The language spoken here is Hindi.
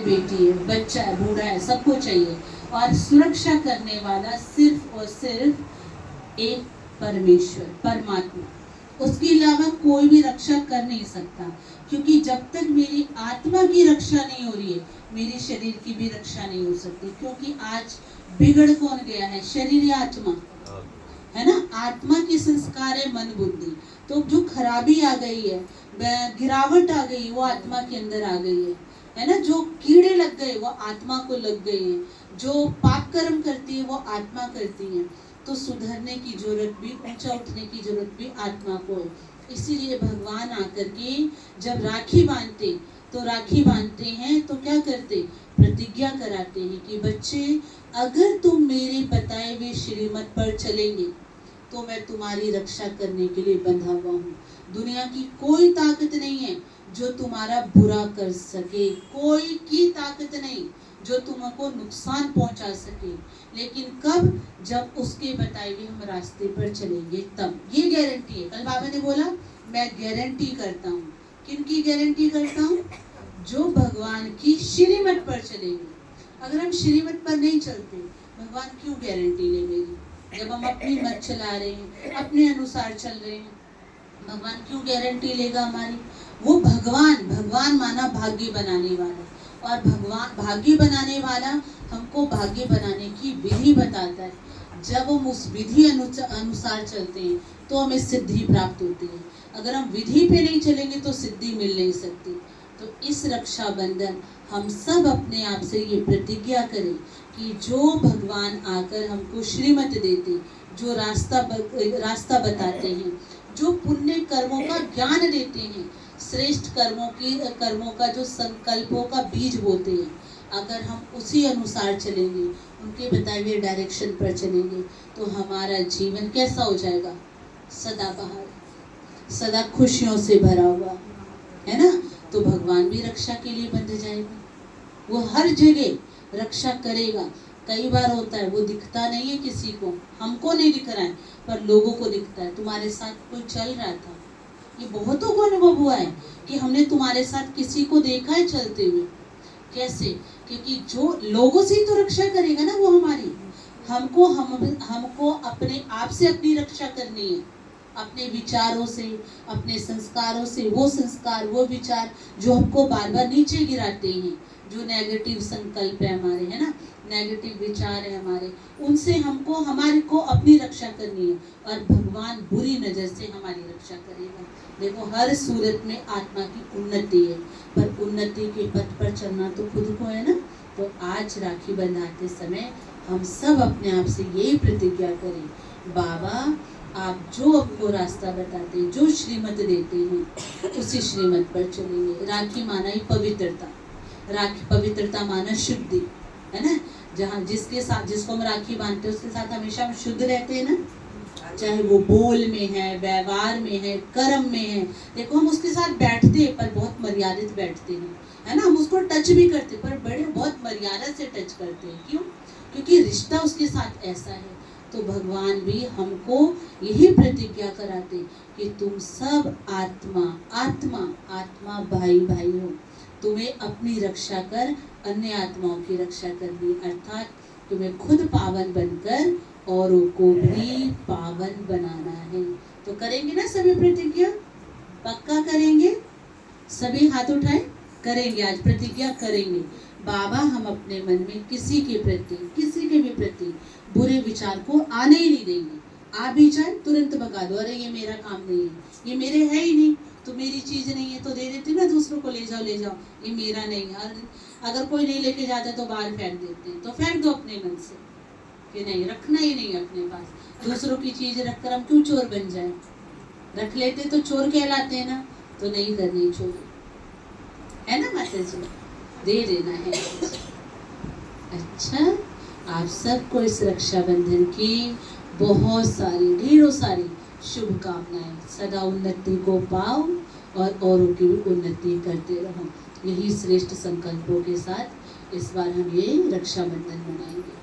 बेटी है, बच्चा है, बूढ़ा है, सबको चाहिए। और सुरक्षा करने वाला सिर्फ और सिर्फ एक परमेश्वर, परमात्मा, उसके अलावा कोई भी रक्षा कर नहीं सकता। क्योंकि जब तक मेरी आत्मा की रक्षा नहीं हो रही है, मेरे शरीर की भी रक्षा नहीं हो सकती। क्योंकि आज बिगड़ कौन गया है? शरीर या आत्मा? है ना? आत्मा की संस्कार है मन बुद्धि। तो जो खराबी आ गई है, गिरावट आ गई, वो आत्मा के अंदर आ गई है ना? जो कीड़े लग गए वो आत्मा को लग गए हैं, जो पाप कर्म करती है वो आत्मा करती है। तो सुधरने की जरूरत भी, ऊंचा उठने की जरूरत भी आत्मा को है। इसीलिए भगवान आकर के जब राखी बांधते, तो राखी बांधते हैं तो क्या करते? प्रतिज्ञा कराते हैं कि बच्चे, अगर तुम मेरे बताए हुए श्रीमत पर चलेंगे तो मैं तुम्हारी रक्षा करने के लिए बंधा हुआ हूँ। दुनिया की कोई ताकत नहीं है जो तुम्हारा बुरा कर सके, कोई की ताकत नहीं जो तुमको नुकसान पहुंचा सके। लेकिन कब? जब उसके बताए हुए हम रास्ते पर चलेंगे तब। ये गारंटी है। कल बाबा ने बोला मैं गारंटी करता हूँ। किन की गारंटी करता हूँ? जो भगवान की श्रीमत पर चलेंगे। अगर हम श्रीमत पर नहीं चलते, भगवान क्यों गारंटी ले मेरी? जब हम अपनी मत चला रहे हैं, अपने अनुसार चल रहे हैं, भगवान क्यों गारंटी लेगा हमारी? वो भगवान माना भाग्य बनाने वाला, और भगवान भाग्य बनाने वाला हमको भाग्य बनाने की विधि बताता है। जब हम उस विधि अनुसार चलते हैं तो हमें सिद्धि प्राप्त होती है। अगर हम विधि पे नहीं चलेंगे तो सिद्धि मिल नहीं सकती। तो इस रक्षाबंधन हम सब अपने आप से ये प्रतिज्ञा करें कि जो भगवान आकर हमको श्रीमत देते, जो रास्ता बताते हैं, जो पुण्य कर्मों का ज्ञान देते हैं, श्रेष्ठ कर्मों का जो संकल्पों का बीज बोते हैं, अगर हम उसी अनुसार चलेंगे, उनके बताए हुए डायरेक्शन पर चलेंगे, तो हमारा जीवन कैसा हो जाएगा? सदाबहार, सदा खुशियों से भरा हुआ, है ना? तो भगवान भी रक्षा के लिए बंध जाएगा। वो हर जगह रक्षा करेगा। कई बार होता है वो दिखता नहीं है किसी को, हमको नहीं दिख रहा है पर लोगों को दिखता है। तुम्हारे साथ कोई चल रहा था, ये बहुतों को अनुभव हुआ है कि हमने तुम्हारे साथ किसी को देखा है चलते हुए। कैसे? क्योंकि जो लोगों से ही तो रक्षा करेगा ना वो हमारी। हमको अपने आप से अपनी रक्षा करनी है, अपने विचारों से, अपने संस्कारों से। वो संस्कार, वो विचार जो हमको बार बार नीचे गिराते हैं, जो नेगेटिव संकल्प है हमारे, है ना, नेगेटिव विचार है हमारे, उनसे हमारे को अपनी रक्षा करनी है। और भगवान बुरी नजर से हमारी रक्षा करेगा। देखो हर सूरत में आत्मा की उन्नति है, पर उन्नति के पथ पर चलना तो खुद को है ना। तो आज राखी बंधाते समय हम सब अपने आप से यही प्रतिज्ञा करें, बाबा आप जो आपको रास्ता बताते हैं, जो श्रीमत देते हैं, उसी श्रीमत पर चलेंगे। राखी माना ही पवित्रता, राखी पवित्रता माना शुद्धि, है ना। जहाँ जिसको हम राखी बांधते हैं उसके साथ हमेशा हम शुद्ध रहते हैं ना, चाहे वो बोल में है, व्यवहार में है, कर्म में है। देखो हम उसके साथ बैठते हैं पर बहुत मर्यादित बैठते हैं, है ना। हम उसको टच भी करते पर बड़े बहुत मर्यादा से टच करते हैं। क्यों? क्योंकि रिश्ता उसके साथ ऐसा है। तो भगवान भी हमको यही प्रतिज्ञा कराते कि तुम सब आत्मा आत्मा आत्मा भाई भाई हो। तुम्हें अपनी रक्षा कर अन्य आत्माओं की रक्षा करनी, अर्थात तुम्हें खुद पावन बनकर औरों को भी पावन बनाना है। तो करेंगे ना सभी प्रतिज्ञा? पक्का करेंगे? सभी हाथ उठाए, करेंगे। आज प्रतिज्ञा करेंगे, बाबा हम अपने मन में किसी के भी प्रति बुरे विचार को आने ही नहीं देंगे। आ भी जाए तुरंत भगा दो, अरे ये मेरा काम नहीं है, ये मेरे है ही नहीं, तो मेरी चीज नहीं है तो दे देते ना दूसरों को, ले जाओ ये मेरा नहीं है। अगर कोई नहीं लेके जाता तो बाहर फेंक देते हैं, तो फेंक दो अपने मन से कि नहीं, रखना ही नहीं अपने पास। दूसरों की चीज रखकर हम क्यों चोर बन जाए? रख लेते तो चोर कहलाते हैं ना, तो नहीं करनी चोरी, है ना माता जी, दे देना है। अच्छा, आप सबको इस रक्षाबंधन की बहुत सारी, ढेरों सारी शुभकामनाएं। सदा उन्नति को पाओ और औरों की भी उन्नति करते रहो। यही श्रेष्ठ संकल्पों के साथ इस बार हम ये रक्षाबंधन मनाएंगे।